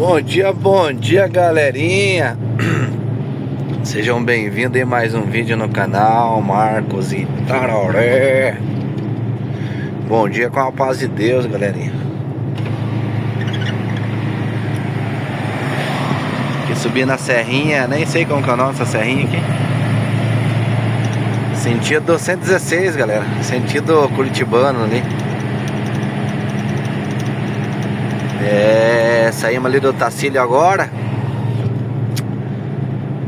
Bom dia, galerinha. Sejam bem-vindos em mais um vídeo no canal Marcos e Taroré. Bom dia com a paz de Deus, galerinha. Aqui subi na serrinha, nem sei como que é o nome dessa serrinha aqui. Sentido 116, galera. Sentido curitibano ali. Saímos ali do Tacílio agora.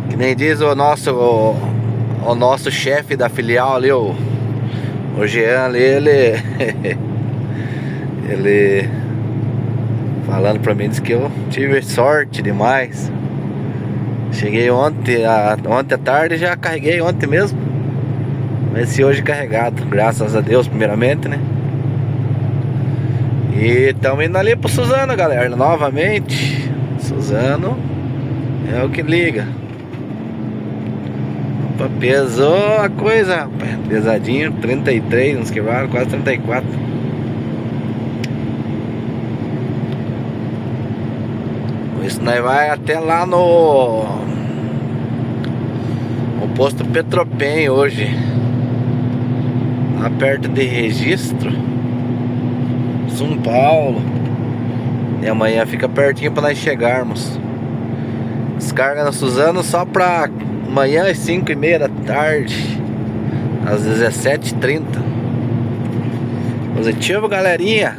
Que nem diz o nosso chefe da filial ali, o Jean ali, ele falando pra mim, disse que eu tive sorte demais. Cheguei ontem à tarde, já carreguei ontem mesmo. Mas esse hoje carregado, graças a Deus primeiramente, né? E estamos indo ali pro Suzano, galera, novamente. Suzano é o que liga. Opa, pesou a coisa, rapaz. Pesadinho, 33, uns quebraram, quase 34. Isso nós vai até lá no posto Petropen hoje. Lá perto de Registro, São Paulo. E amanhã fica pertinho para nós chegarmos. Descarga no Suzano só pra amanhã às 5h30 da tarde, às 17h30. Positivo, galerinha.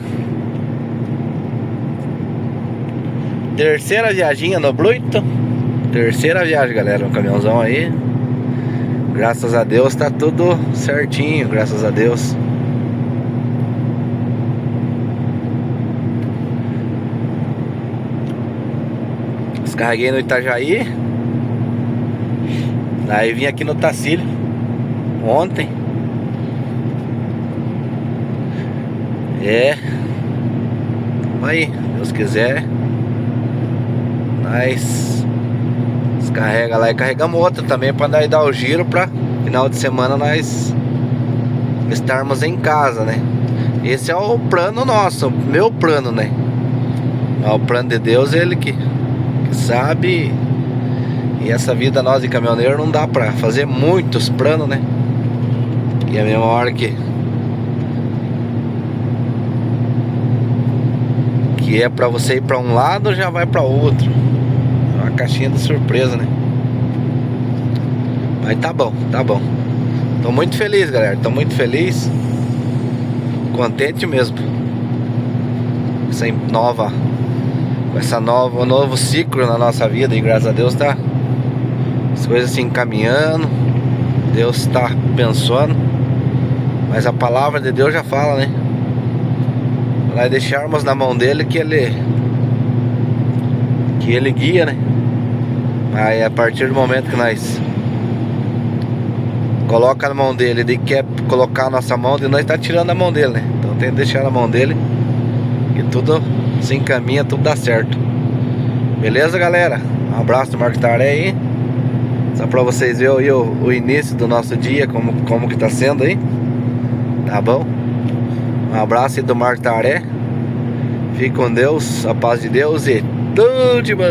Terceira viaginha no Bluetooth. Terceira viagem, galera, no caminhãozão aí. Graças a Deus tá tudo certinho, graças a Deus. Descarreguei no Itajaí. Aí vim aqui no Tacílio ontem. Vamos aí, Deus quiser, nós descarrega lá e carregamos outra também pra nós dar o giro pra final de semana nós estarmos em casa, né? Esse é o plano nosso, meu plano, né? O plano de Deus, ele que sabe. E essa vida nós de caminhoneiro não dá pra fazer muitos planos, né? E a mesma hora que é pra você ir pra um lado, já vai pra outro. É uma caixinha de surpresa, né? Mas tá bom, tá bom. Tô muito feliz, galera. Tô muito feliz. Contente mesmo. Com essa nova novo ciclo na nossa vida. E graças a Deus tá as coisas se encaminhando. Deus tá abençoando. Mas a palavra de Deus já fala, né? Nós deixarmos na mão dele que ele guia, né? Aí a partir do momento que nós coloca na mão dele, ele quer colocar a nossa mão, e nós tá tirando a mão dele, né? Então tem que deixar na mão dele e tudo se encaminha, tudo dá certo. Beleza, galera? Um abraço do Marcos Taré aí. Só pra vocês verem aí o início do nosso dia, como que tá sendo aí. Tá bom? Um abraço aí do Marcos Taré. Fique com Deus, a paz de Deus e tudo de bom.